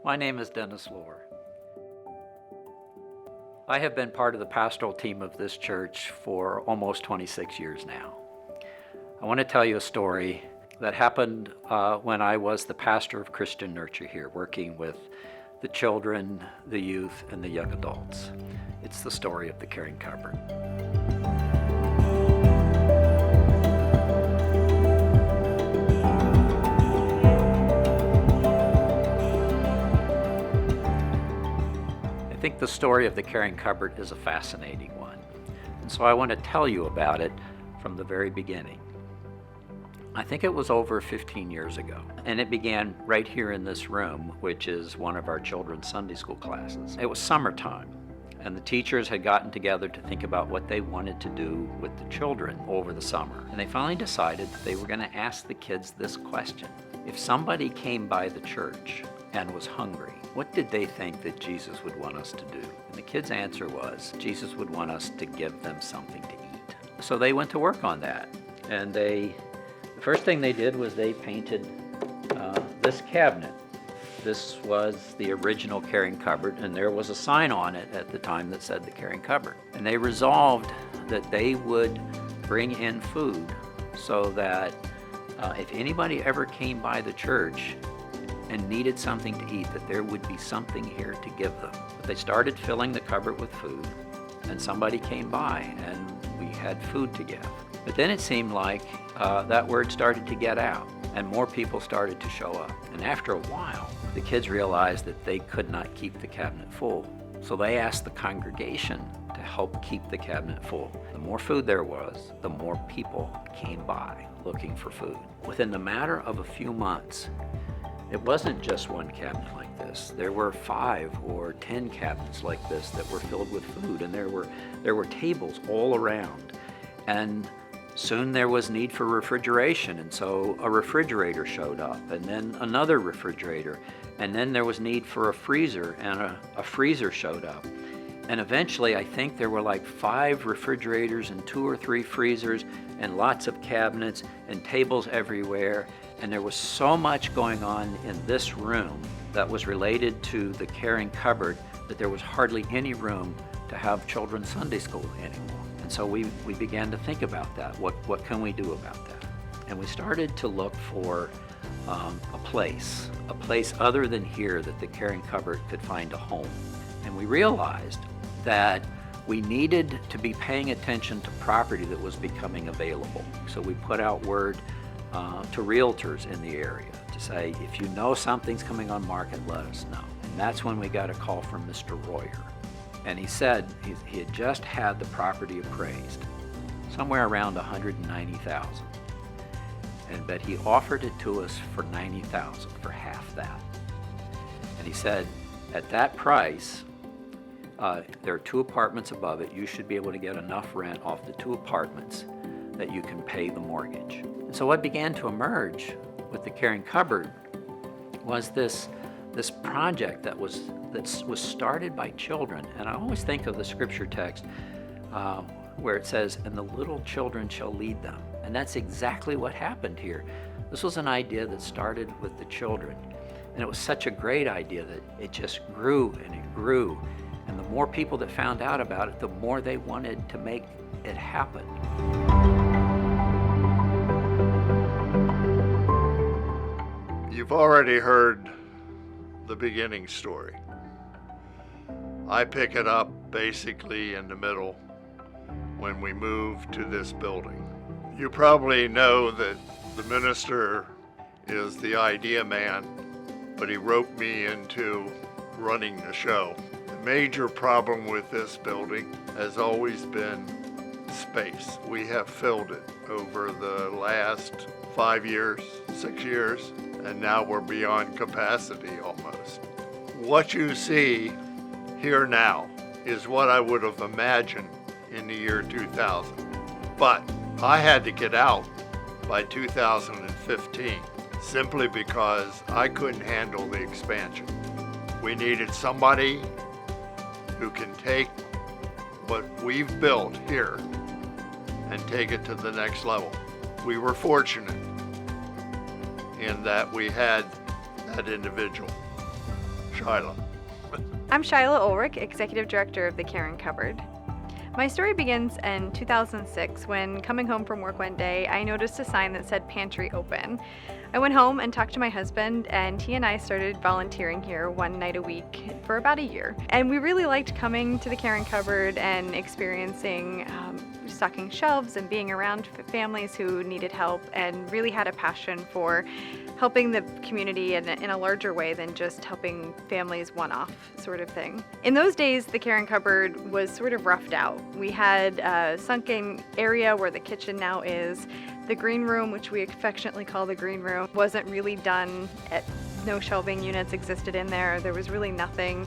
My name is Dennis Lohr. I have been part of the pastoral team of this church for almost 26 years now. I want to tell you a story that happened when I was the pastor of Christian Nurture here, working with the children, the youth, and the young adults. It's the story of the caring cupboard. I think the story of the caring cupboard is a fascinating one, and so I want to tell you about it from the very beginning. I think it was over 15 years ago, and it began right here in this room, which is one of our children's Sunday school classes. It was summertime, and the teachers had gotten together to think about what they wanted to do with the children over the summer, and they finally decided that they were going to ask the kids this question. If somebody came by the church and was hungry, what did they think that Jesus would want us to do? And the kids' answer was, Jesus would want us to give them something to eat. So they went to work on that, and the first thing they did was they painted this cabinet. This was the original caring cupboard, and there was a sign on it at the time that said the caring cupboard. And they resolved that they would bring in food so that if anybody ever came by the church and needed something to eat, that there would be something here to give them. But they started filling the cupboard with food, and somebody came by and we had food to give. But then it seemed like that word started to get out, and more people started to show up. And after a while, the kids realized that they could not keep the cabinet full. So they asked the congregation to help keep the cabinet full. The more food there was, the more people came by looking for food. Within the matter of a few months, it wasn't just one cabinet like this. There were 5 or 10 cabinets like this that were filled with food, and there were tables all around. And soon there was need for refrigeration, and so a refrigerator showed up, and then another refrigerator, and then there was need for a freezer, and a freezer showed up. And eventually, I think there were like 5 refrigerators and 2 or 3 freezers and lots of cabinets and tables everywhere. And there was so much going on in this room that was related to the caring cupboard that there was hardly any room to have children's Sunday school anymore. And so we began to think about that. What can we do about that? And we started to look for a place other than here that the caring cupboard could find a home. And we realized that we needed to be paying attention to property that was becoming available. So we put out word to realtors in the area to say, if you know something's coming on market, let us know. And that's when we got a call from Mr. Royer. And he said he had just had the property appraised, somewhere around $190,000. But he offered it to us for $90,000, for half that. And he said, at that price, there are 2 apartments above it. You should be able to get enough rent off the 2 apartments that you can pay the mortgage. And so what began to emerge with the caring cupboard was this project that was started by children. And I always think of the scripture text where it says, and the little children shall lead them. And that's exactly what happened here. This was an idea that started with the children. And it was such a great idea that it just grew and it grew. And the more people that found out about it, the more they wanted to make it happen. You've already heard the beginning story. I pick it up basically in the middle when we moved to this building. You probably know that the minister is the idea man, but he roped me into running the show. The major problem with this building has always been space. We have filled it over the last 5 years, 6 years, and now we're beyond capacity almost. What you see here now is what I would have imagined in the year 2000. But I had to get out by 2015 simply because I couldn't handle the expansion. We needed somebody who can take what we've built here and take it to the next level. We were fortunate in that we had that individual. Shyla. I'm Shyla Ulrich, Executive Director of the Caring Cupboard. My story begins in 2006 when, coming home from work one day, I noticed a sign that said pantry open. I went home and talked to my husband, and he and I started volunteering here one night a week for about a year. And we really liked coming to the Caring Cupboard and experiencing stocking shelves and being around families who needed help, and really had a passion for helping the community in a larger way than just helping families one-off sort of thing. In those days, the Caring Cupboard was sort of roughed out. We had a sunken area where the kitchen now is. The green room, which we affectionately call the green room, wasn't really done. No shelving units existed in there. There was really nothing.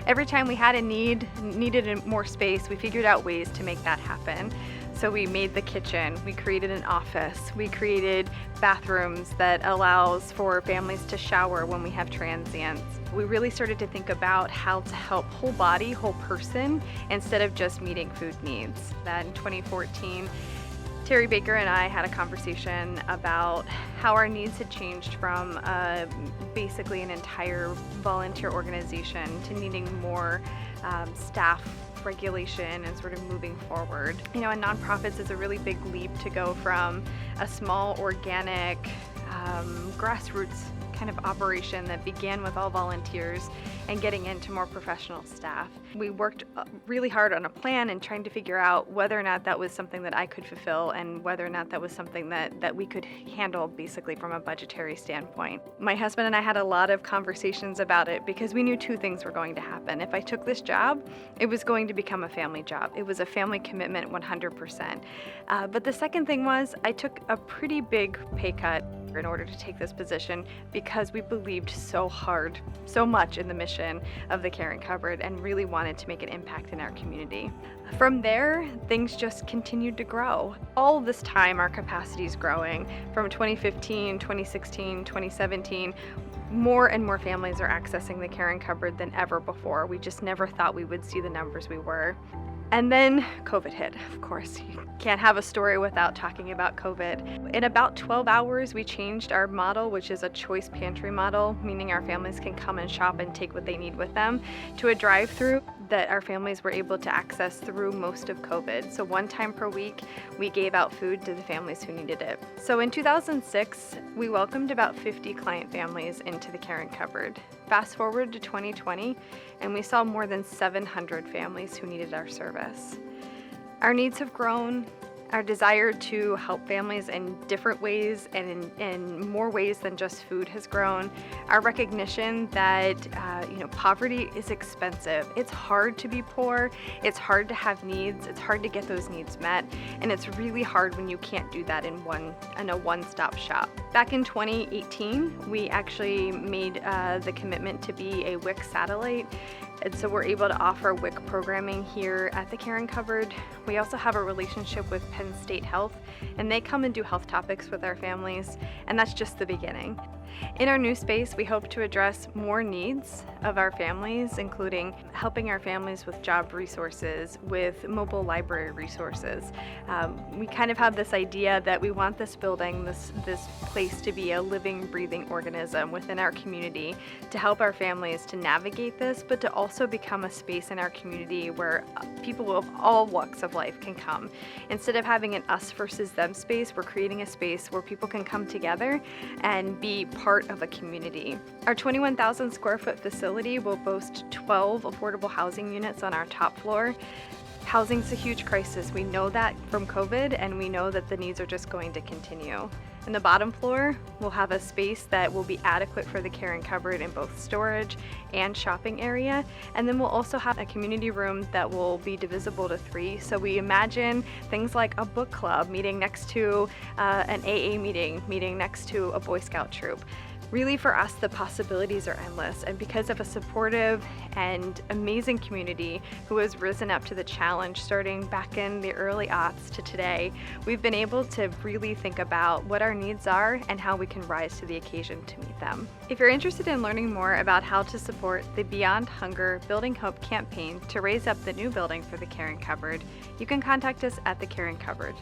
Every time we had a needed more space, we figured out ways to make that happen. So we made the kitchen, we created an office, we created bathrooms that allows for families to shower when we have transients. We really started to think about how to help whole body, whole person, instead of just meeting food needs. That in 2014, Terry Baker and I had a conversation about how our needs had changed from basically an entire volunteer organization to needing more staff regulation and sort of moving forward. You know, in nonprofits is a really big leap to go from a small organic grassroots kind of operation that began with all volunteers and getting into more professional staff. We worked really hard on a plan and trying to figure out whether or not that was something that I could fulfill and whether or not that was something that we could handle basically from a budgetary standpoint. My husband and I had a lot of conversations about it because we knew two things were going to happen. If I took this job, it was going to become a family job. It was a family commitment 100%. But the second thing was I took a pretty big pay cut in order to take this position because we believed so much in the mission of the Caring Cupboard and really wanted to make an impact in our community. From there, things just continued to grow. All this time, our capacity is growing. From 2015, 2016, 2017, more and more families are accessing the Caring Cupboard than ever before. We just never thought we would see the numbers we were. And then COVID hit. Of course, you can't have a story without talking about COVID. In about 12 hours, we changed our model, which is a choice pantry model, meaning our families can come and shop and take what they need with them, to a drive-through that our families were able to access through most of COVID. So one time per week, we gave out food to the families who needed it. So in 2006, we welcomed about 50 client families into the Caring Cupboard. Fast forward to 2020, and we saw more than 700 families who needed our service. Our needs have grown. Our desire to help families in different ways and in more ways than just food has grown. Our recognition that poverty is expensive. It's hard to be poor. It's hard to have needs. It's hard to get those needs met, and it's really hard when you can't do that in a one-stop shop. Back in 2018, we actually made the commitment to be a WIC satellite. And so we're able to offer WIC programming here at the Caring Cupboard. We also have a relationship with Penn State Health, and they come and do health topics with our families, and that's just the beginning. In our new space, we hope to address more needs of our families, including helping our families with job resources, with mobile library resources. We kind of have this idea that we want this building, this place to be a living, breathing organism within our community to help our families to navigate this, but to also become a space in our community where people of all walks of life can come. Instead of having an us versus them space, we're creating a space where people can come together and be part of a community. Our 21,000 square foot facility will boast 12 affordable housing units on our top floor. Housing's a huge crisis. We know that from COVID, and we know that the needs are just going to continue. In the bottom floor, we'll have a space that will be adequate for the Caring Cupboard in both storage and shopping area. And then we'll also have a community room that will be divisible to 3. So we imagine things like a book club meeting next to an AA meeting next to a Boy Scout troop. Really, for us, the possibilities are endless, and because of a supportive and amazing community who has risen up to the challenge starting back in the early aughts to today, we've been able to really think about what our needs are and how we can rise to the occasion to meet them. If you're interested in learning more about how to support the Beyond Hunger Building Hope campaign to raise up the new building for the Caring Cupboard, you can contact us at the Caring Cupboard.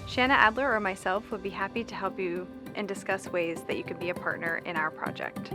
Shanna Adler or myself would be happy to help you and discuss ways that you can be a partner in our project.